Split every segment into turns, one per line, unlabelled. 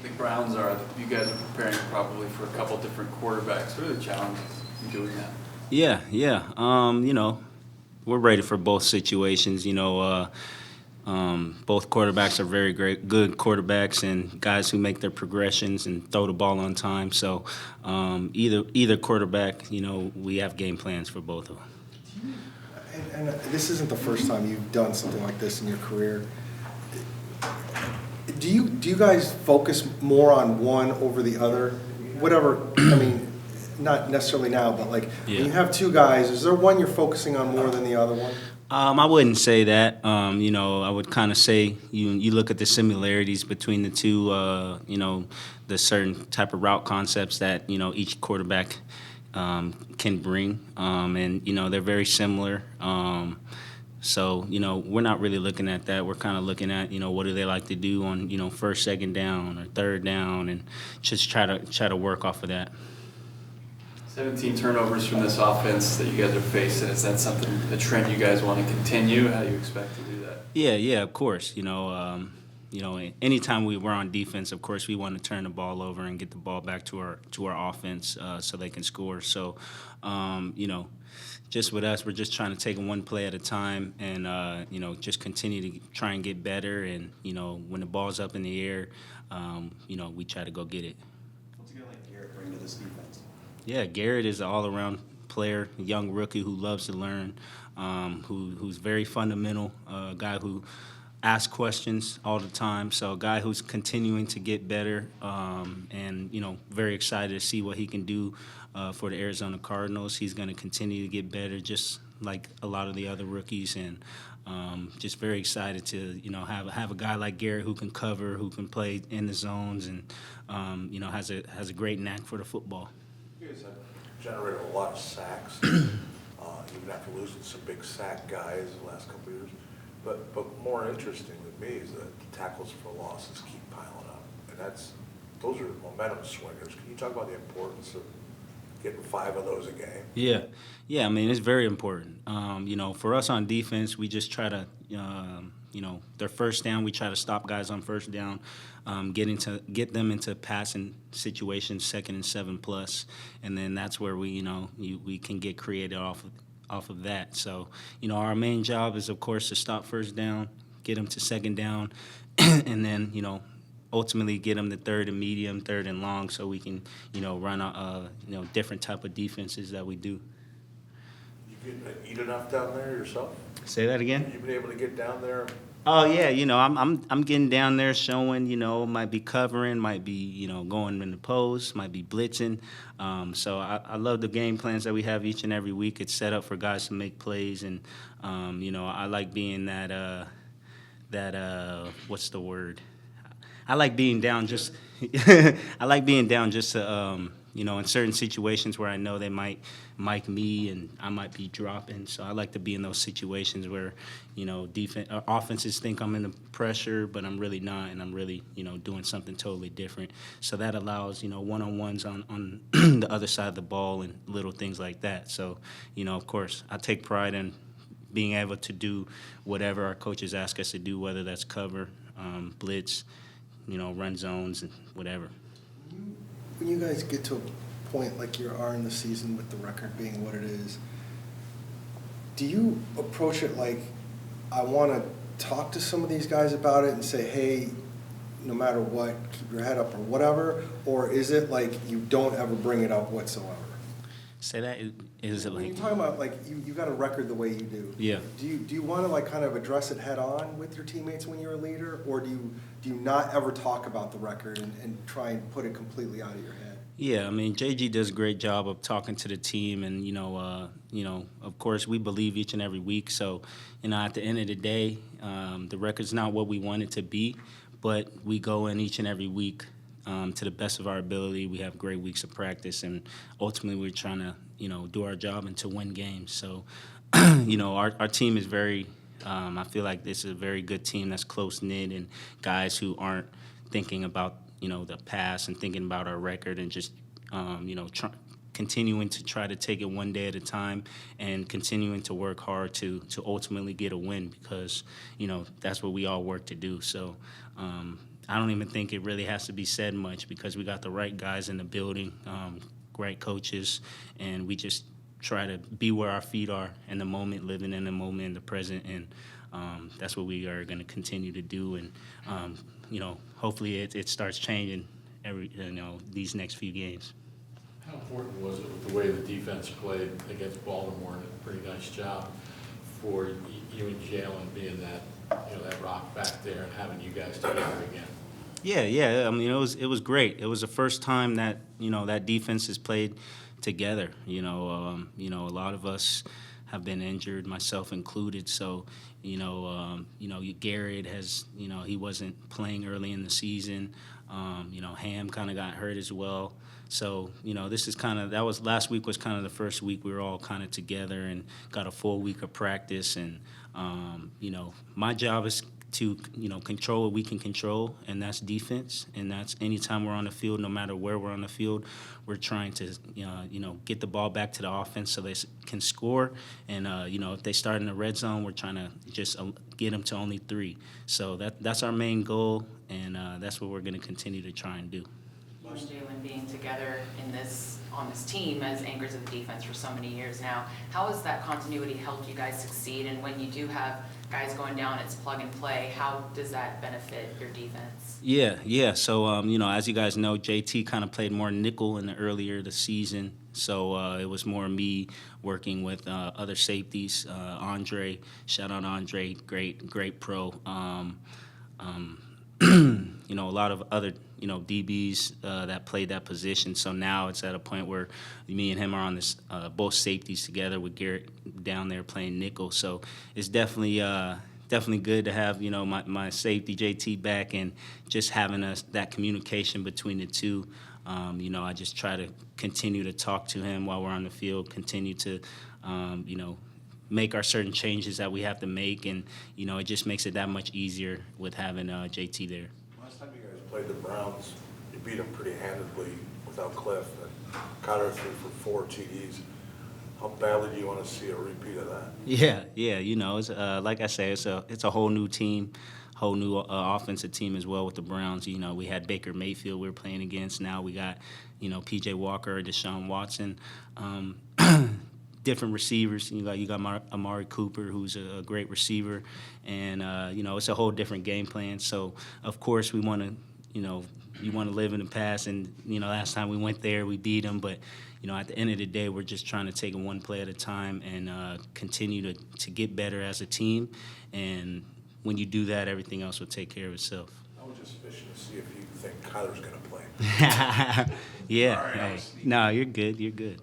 the Browns are, you guys are preparing probably for a couple different quarterbacks. What are the challenges in doing that?
Yeah. We're ready for both situations. Both quarterbacks are very good quarterbacks and guys who make their progressions and throw the ball on time. So either quarterback, we have game plans for both of them.
And this isn't the first time you've done something like this in your career. Do you guys focus more on one over the other? Whatever, I mean, not necessarily now, but when you have two guys, is there one you're focusing on more than the other one?
I wouldn't say that. I would kind of say you look at the similarities between the two, the certain type of route concepts that, each quarterback can bring. And they're very similar. So, we're not really looking at that. We're kind of looking at, what do they like to do on, first, second down or third down, and just try to work off of that.
17 turnovers from this offense that you guys are facing. Is that something, a trend you guys want to continue? How do you expect to do that?
Yeah, of course. Anytime we're on defense, of course, we want to turn the ball over and get the ball back to our offense so they can score. So, just with us, we're just trying to take it one play at a time and, just continue to try and get better. And, when the ball's up in the air, we try to go get it.
What's a guy like Garrett bring to this defense?
Yeah, Garrett is an all-around player, a young rookie who loves to learn, who's very fundamental, a guy who asks questions all the time. So a guy who's continuing to get better, and very excited to see what he can do for the Arizona Cardinals. He's going to continue to get better, just like a lot of the other rookies, and just very excited to have a guy like Garrett who can cover, who can play in the zones, and has a great knack for the football.
You guys have generated a lot of sacks, even after losing some big sack guys the last couple of years. But more interesting to me is that the tackles for losses keep piling up, and those are momentum swingers. Can you talk about the importance of getting 5 of those a game?
Yeah. I mean, it's very important. For us on defense, we just try to, their first down, we try to stop guys on first down, get them into passing situations, 2nd and 7+, and then that's where we can get creative off of that. So, our main job is, of course, to stop first down, get them to second down, and then, ultimately get them to third and medium, third and long, so we can, run different type of defenses that we do.
You eat enough down there yourself?
Say that again?
You've been able to get down there?
Oh yeah, I'm getting down there showing, might be covering, might be, going in the post, might be blitzing. So I love the game plans that we have each and every week. It's set up for guys to make plays, and I like being that what's the word? I like being down just to in certain situations where I know they might mic me and I might be dropping. So I like to be in those situations where, offenses think I'm in the pressure, but I'm really not, and I'm really, doing something totally different. So that allows, one-on-ones on the other side of the ball and little things like that. So, of course, I take pride in being able to do whatever our coaches ask us to do, whether that's cover, blitz, run zones, and whatever.
When you guys get to a point like you are in the season with the record being what it is, do you approach it like, I want to talk to some of these guys about it and say, hey, no matter what, keep your head up or whatever? Or is it like you don't ever bring it up whatsoever?
Say that, is it
When
like...
you're talking about, you got a record the way you do.
Yeah.
Do you want to, kind of address it head on with your teammates when you're a leader? Or do you not ever talk about the record and try and put it completely out of your head?
Yeah, I mean, JG does a great job of talking to the team, and, of course, we believe each and every week. So, at the end of the day, the record's not what we want it to be, but we go in each and every week to the best of our ability. We have great weeks of practice, and ultimately we're trying to, do our job and to win games. So, our team is very, I feel like this is a very good team that's close-knit, and guys who aren't thinking about, the past and thinking about our record, and just, continuing to try to take it one day at a time and continuing to work hard to ultimately get a win, because, that's what we all work to do. So, I don't even think it really has to be said much because we got the right guys in the building, great coaches, and we just try to be where our feet are in the moment, living in the moment, in the present, and that's what we are going to continue to do. And hopefully it starts changing these next few games.
How important was it with the way the defense played against Baltimore, and a pretty nice job for you and Jalen being that rock back there and having you guys together again?
Yeah. I mean, it was great. It was the first time that that defense has played together. A lot of us have been injured, myself included. So, Garrett has, he wasn't playing early in the season. Ham kind of got hurt as well. So, this is last week was kind of the first week we were all kind of together and got a full week of practice. And, my job is to, control what we can control, and that's defense. And that's anytime we're on the field, no matter where we're on the field, we're trying to, get the ball back to the offense so they can score. And, if they start in the red zone, we're trying to just get them to only 3. So that's our main goal, and that's what we're going to continue to try and do.
You and Jalen being together on this team as anchors of the defense for so many years now, how has that continuity helped you guys succeed? And when you do have guys going down, it's plug and play. How does that benefit your defense?
Yeah. So, as you guys know, JT kind of played more nickel in the earlier the season. So it was more me working with other safeties. Andre, shout out Andre, great pro. A lot of other, DBs that played that position. So now it's at a point where me and him are on this both safeties together with Garrett down there playing nickel. So it's definitely good to have, my safety JT back and just having that communication between the two. I just try to continue to talk to him while we're on the field, continue to, make our certain changes that we have to make, and it just makes it that much easier with having JT there.
Last time you guys played the Browns, you beat them pretty handedly without Cliff, and Kyler threw for 4 TDs. How badly do you want to see a repeat of that?
Yeah. It's like I say, it's a whole new team, whole new offensive team as well with the Browns. We had Baker Mayfield we were playing against. Now we got PJ Walker, Deshaun Watson. Different receivers. You got Amari Cooper, who's a great receiver, and it's a whole different game plan. So of course we want to, you want to live in the past, and last time we went there we beat them, but at the end of the day we're just trying to take it one play at a time and continue to get better as a team. And when you do that, everything else will take care of itself.
I was just fishing to see if you think Kyler's going to play.
Yeah.
Sorry,
Hey. No, you're good.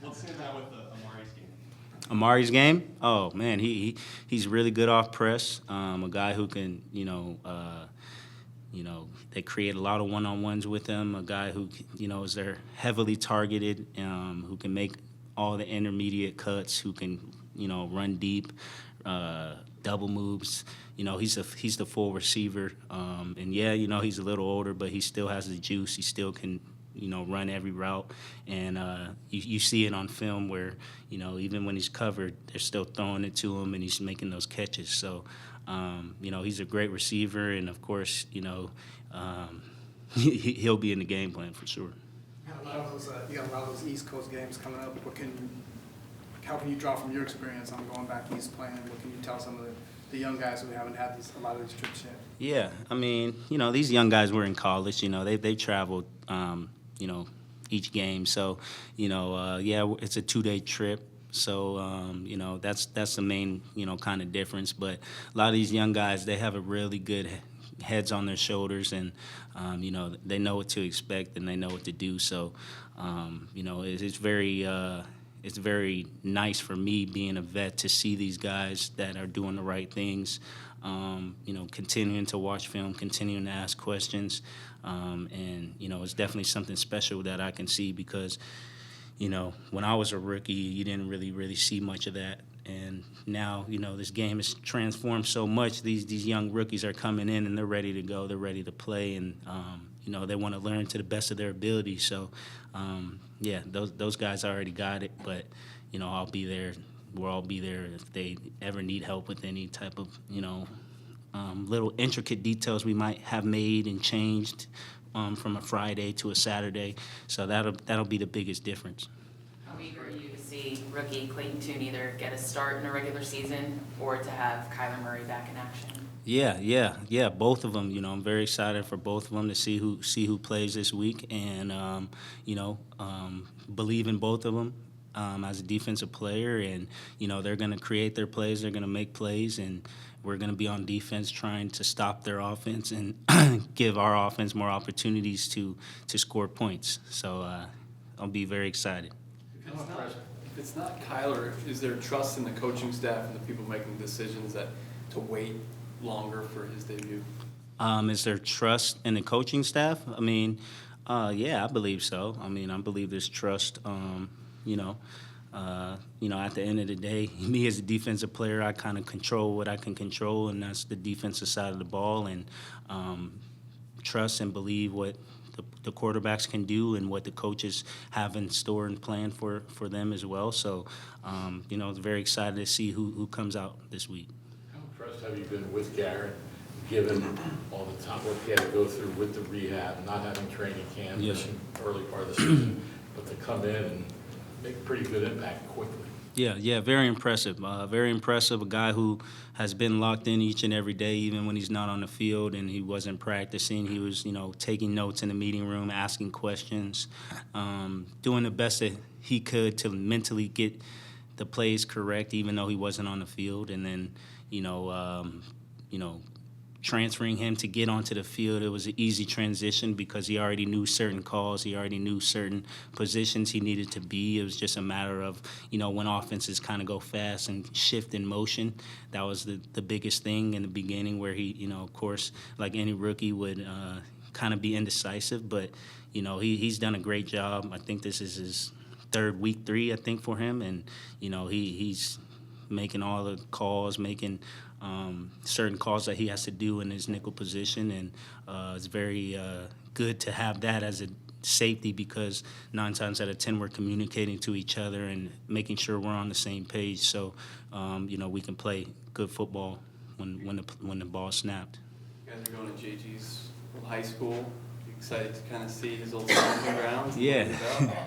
Let's say that with Amari's game.
Amari's game? Oh man, he's really good off press. A guy who can, they create a lot of one-on-ones with him. A guy who, is there heavily targeted, who can make all the intermediate cuts, who can, run deep, double moves. He's the full receiver. And yeah, he's a little older, but he still has the juice. He still can, run every route. And you see it on film where, even when he's covered, they're still throwing it to him and he's making those catches. So, he's a great receiver. And, of course, he'll be in the game plan for sure.
You got a lot of those East Coast games coming up. How can you draw from your experience on going back east playing? What can you tell some of the young guys who haven't had a lot of these trips yet?
Yeah, I mean, these young guys were in college. They traveled, each game. So, it's a 2-day trip. So, that's the main, kind of difference. But a lot of these young guys, they have a really good heads on their shoulders, and they know what to expect and they know what to do. So, it's very nice for me being a vet to see these guys that are doing the right things, continuing to watch film, continuing to ask questions. And it's definitely something special that I can see because, when I was a rookie, you didn't really see much of that. And now, this game has transformed so much. These young rookies are coming in and they're ready to go. They're ready to play, and they want to learn to the best of their ability. So, those guys already got it. But I'll be there. We'll all be there if they ever need help with any type of little intricate details we might have made and changed from a Friday to a Saturday. So that'll be the biggest difference.
How eager are you to see rookie Clayton Tune either get a start in a regular season or to have Kyler Murray back in action?
Yeah, both of them. You know, I'm very excited for both of them to see who plays this week, and believe in both of them as a defensive player. And they're going to create their plays, they're going to make plays, and we're going to be on defense trying to stop their offense and give our offense more opportunities to score points. So I'll be very excited.
If it's not Kyler, is there trust in the coaching staff and the people making decisions to wait longer for his debut?
Is there trust in the coaching staff? I mean, yeah, I believe so. I mean, I believe there's trust. At the end of the day, me as a defensive player, I kind of control what I can control, and that's the defensive side of the ball, and trust and believe what the quarterbacks can do and what the coaches have in store and plan for them as well. So, very excited to see who comes out this week.
How impressed have you been with Garrett, given all the time what he had to go through with the rehab, not having training camp, missing early part of the season, but to come in and make a pretty good impact quickly?
Yeah, very impressive. Very impressive. A guy who has been locked in each and every day, even when he's not on the field and he wasn't practicing. He was, taking notes in the meeting room, asking questions, doing the best that he could to mentally get the plays correct, even though he wasn't on the field. And then, transferring him to get onto the field, it was an easy transition because he already knew certain calls. He already knew certain positions he needed to be. It was just a matter of, when offenses kind of go fast and shift in motion. That was the biggest thing in the beginning where he, of course, like any rookie would kind of be indecisive. But, he's done a great job. I think this is his week 3, I think, for him. And, he's making all the calls, making certain calls that he has to do in his nickel position, and it's very good to have that as a safety because 9 times out of 10 we're communicating to each other and making sure we're on the same page. So we can play good football when the ball snapped.
You guys are going to JG's high school. Excited to kind of see his old stomping grounds?
Yeah,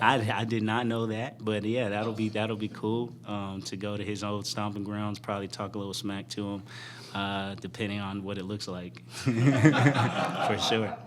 I did not know that, but yeah, that'll be cool to go to his old stomping grounds. Probably talk a little smack to him, depending on what it looks like, for sure.